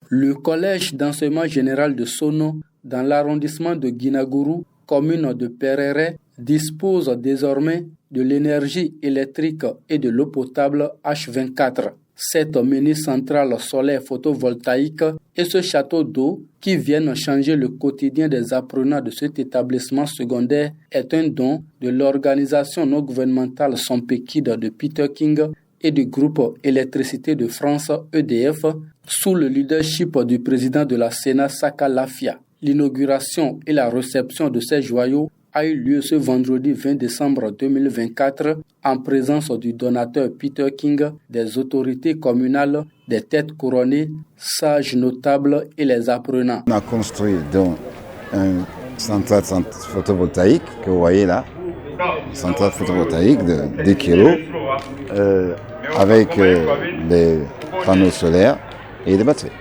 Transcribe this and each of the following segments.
Le collège d'enseignement général de Sono, dans l'arrondissement de Guinagourou, commune de Perere, dispose désormais de l'énergie électrique et de l'eau potable H24. Cette mini-centrale solaire photovoltaïque et ce château d'eau qui viennent changer le quotidien des apprenants de cet établissement secondaire est un don de l'organisation non gouvernementale Sompekid de Peter King et du groupe Électricité de France EDF sous le leadership du président de la Sénat Saka Lafia. L'inauguration et la réception de ces joyaux a eu lieu ce vendredi 20 décembre 2024 en présence du donateur Peter King, des autorités communales, des têtes couronnées, sages notables et les apprenants. On a construit donc une centrale photovoltaïque que vous voyez là, une centrale photovoltaïque de 10 kilos avec des panneaux solaires et des batteries.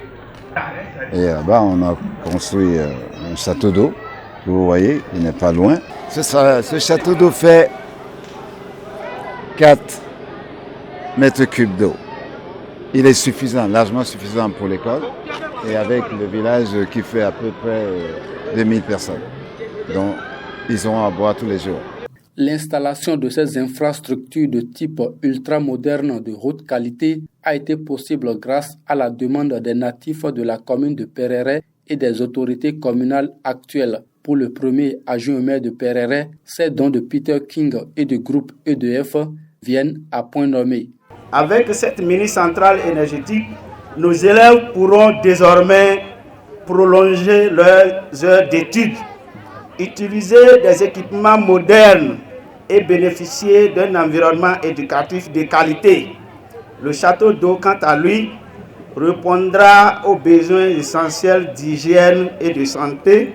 Et là-bas, on a construit un château d'eau. Que vous voyez, il n'est pas loin. Ce château d'eau fait 4 mètres cubes d'eau. Il est suffisant, largement suffisant pour l'école et avec le village qui fait à peu près 2000 personnes. Donc, ils auront à boire tous les jours. L'installation de ces infrastructures de type ultramoderne de haute qualité a été possible grâce à la demande des natifs de la commune de Perere et des autorités communales actuelles. Pour le premier adjoint maire de Perere, ces dons de Peter King et du groupe EDF viennent à point nommé. Avec cette mini-centrale énergétique, nos élèves pourront désormais prolonger leurs heures d'études, utiliser des équipements modernes et bénéficier d'un environnement éducatif de qualité. Le château d'eau, quant à lui, répondra aux besoins essentiels d'hygiène et de santé,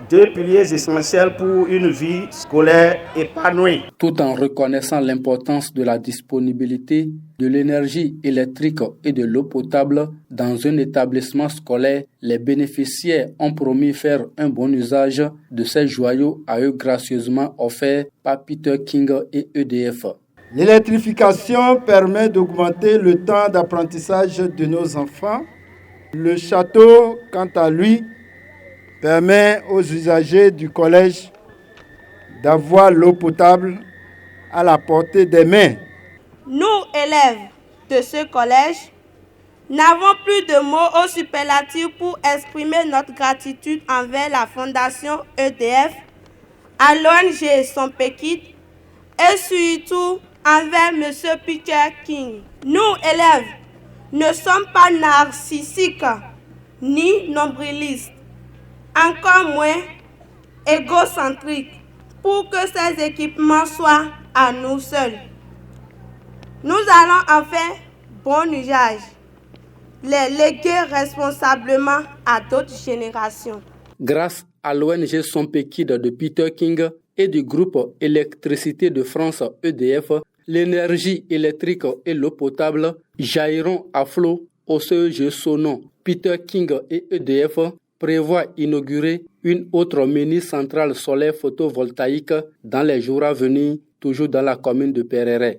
deux piliers essentiels pour une vie scolaire épanouie. Tout en reconnaissant l'importance de la disponibilité de l'énergie électrique et de l'eau potable dans un établissement scolaire, les bénéficiaires ont promis faire un bon usage de ces joyaux à eux gracieusement offerts par Peter King et EDF. L'électrification permet d'augmenter le temps d'apprentissage de nos enfants. Le château, quant à lui, permet aux usagers du collège d'avoir l'eau potable à la portée des mains. Nous, élèves de ce collège, n'avons plus de mots au superlatif pour exprimer notre gratitude envers la Fondation EDF, à l'ONG Sompekid et surtout envers M. Peter King. Nous, élèves, ne sommes pas narcissiques ni nombrilistes, encore moins égocentriques, pour que ces équipements soient à nous seuls. Nous allons en faire bon usage, les léguer responsablement à d'autres générations. Grâce à l'ONG Sompekid de Peter King et du groupe Électricité de France EDF, l'énergie électrique et l'eau potable jailliront à flot au CEG Sono. Peter King et EDF prévoient inaugurer une autre mini-centrale solaire photovoltaïque dans les jours à venir, toujours dans la commune de Perere.